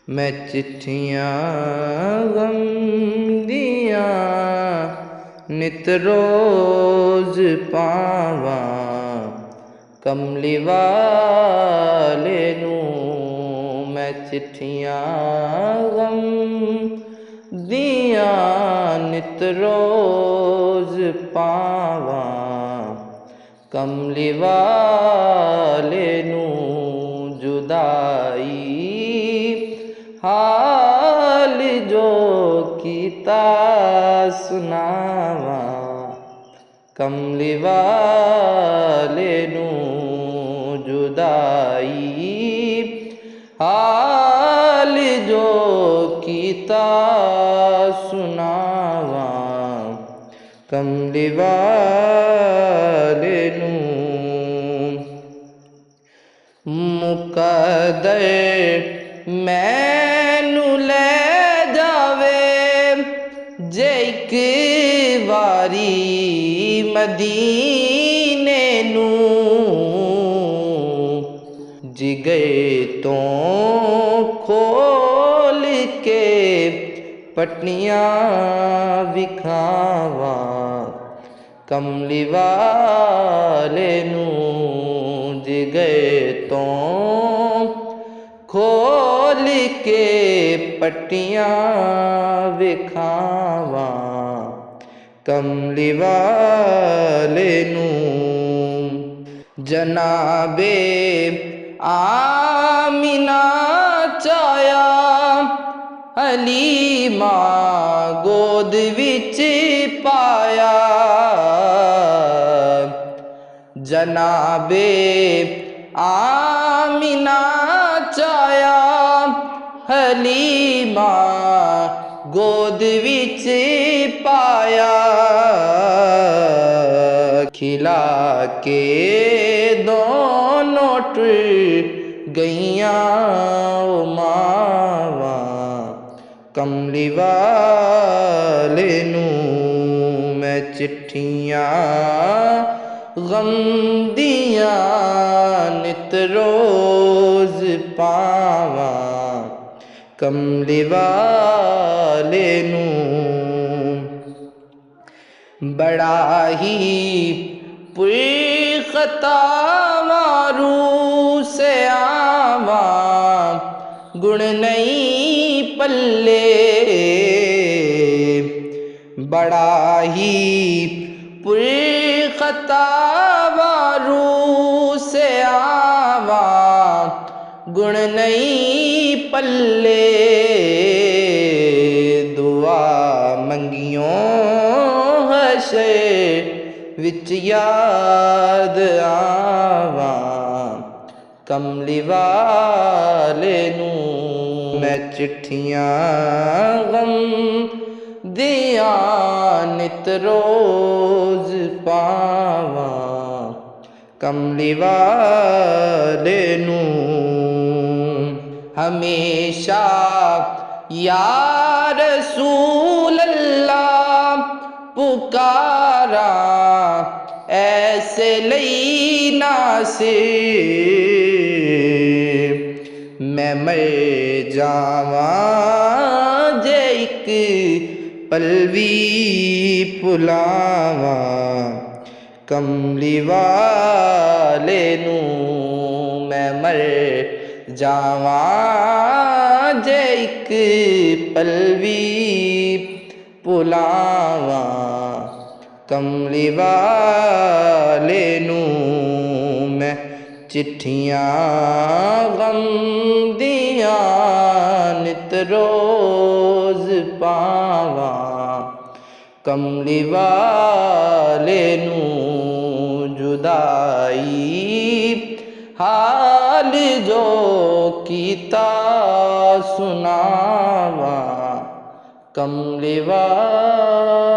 ਮੈਂ ਚਿੱਠੀਆਂ ਗਮ ਦੀਆਂ ਨਿਤ ਰੋਜ਼ ਪਾਵਾਂ, ਕਮਲੀ ਵਾਲੇ ਨੂੰ ਮੈਂ ਚਿੱਠੀਆਂ ਗਮ ਦੀਆਂ ਨਿਤ ਰੋਜ਼ ਪਾਵਾਂ, ਕਮਲੀ ਵਾਲੇ ਨੂੰ ਜੁਦਾਈ ਹਾਲ ਜੋ ਕੀਤਾ ਸੁਣਾਵਾਂ, ਕਮਲੀ ਵਾਲੇ ਨੂੰ ਜੁਦਾਈ ਹਾਲ ਜੋ ਕੀਤਾ ਸੁਣਾਵਾਂ, ਕਮਲੀ ਵਾਲੇ ਨੂੰ। ਮੁਕੱਦਰ ਮੈਨੂੰ ਲੈ ਜਾਵੇ ਜੇ ਇੱਕ ਵਾਰੀ ਮਦੀਨੇ ਨੂੰ, ਜਿਗਰ ਤੋਂ ਖੋਲ ਕੇ ਪਟੀਆਂ ਵਿਖਾਵਾਂ, ਕਮਲੀ ਵਾਲੇ ਨੂੰ ਜਿਗਰ ਤੋਂ ਖੋਲ ਕੇ ਪਟੀਆਂ ਵਿਖਾਵਾਂ, ਕਮਲੀ ਵਾਲੇ ਨੂੰ। ਜਨਾਬੇ ਆਮਿਨਾ ਚਾਇਆ ਹਲੀਮਾ ਗੋਦ ਵਿੱਚ ਪਾਇਆ, ਜਨਾਬੇ ਆਮਿਨਾ ਚਾਇਆ ਹਲੀਮਾ ਗੋਦ ਵਿੱਚ ਪਾਇਆ, ਖਿਲਾ ਕੇ ਦੋਨੋਂ ਟੁਰ ਗਈਆਂ ਉਹ ਮਾਵਾਂ, ਕਮਲੀ ਵਾਲੇ ਨੂੰ ਮੈਂ ਚਿੱਠੀਆਂ ਗਮ ਦੀਆਂ ਨਿਤ ਰੋਜ਼ ਪਾਵਾਂ, ਕਮਲੀ ਵਾਲੇ ਨੂੰ। ਬੜਾ ਹੀ ਪੁਰਖਤਾ ਮਾਰੂ ਸੇ ਆਵਾਂ, ਗੁਣ ਨਹੀਂ ਪੱਲੇ, ਬੜਾ ਹੀ ਪੁਰਖਤਾ ਮਾਰੂ ਸੇ ਆਵਾਂ, ਗੁਣ ਨਹੀਂ ਪੱਲੇ, ਦੁਆ ਮੰਗਿਓ ਹਸ਼ਰ ਵਿੱਚ ਯਾਦ ਆਵਾਂ, ਕਮਲੀ ਵਾਲੇ ਨੂੰ ਮੈਂ ਚਿੱਠੀਆਂ ਗਮ ਦੀਆਂ ਨਿਤ ਰੋਜ਼ ਪਾਵਾਂ, ਕਮਲੀ ਵਾਲੇ ਨੂੰ। ਹਮੇਸ਼ਾ ਯਾ ਰਸੂਲ ਅੱਲਾਹ ਪੁਕਾਰਾਂ ਐਸੇ ਲਈ ਨਾਸੇ, ਮੈਂ ਮਰ ਜਾਵਾਂ ਜੇ ਇੱਕ ਪਲ ਵੀ ਭੁਲਾਵਾਂ, ਕਮਲੀ ਵਾਲੇ ਨੂੰ ਮੈਂ ਮਰ ਜਾਵਾਂ ਜੇ ਇੱਕ ਪਲ ਵੀ ਭੁਲਾਵਾਂ, ਕਮਲੀ ਵਾਲੇ ਨੂੰ ਮੈਂ ਚਿੱਠੀਆਂ ਗਮ ਦੀਆਂ ਨਿਤ ਰੋਜ਼ ਪਾਵਾਂ, ਕਮਲੀ ਵਾਲੇ ਨੂੰ ਜੁਦਾਈ ਹਾਲ ਜੋ ਕੀਤਾ ਸੁਣਾਵਾਂ, ਕਮਲੀ ਵਾਲੇ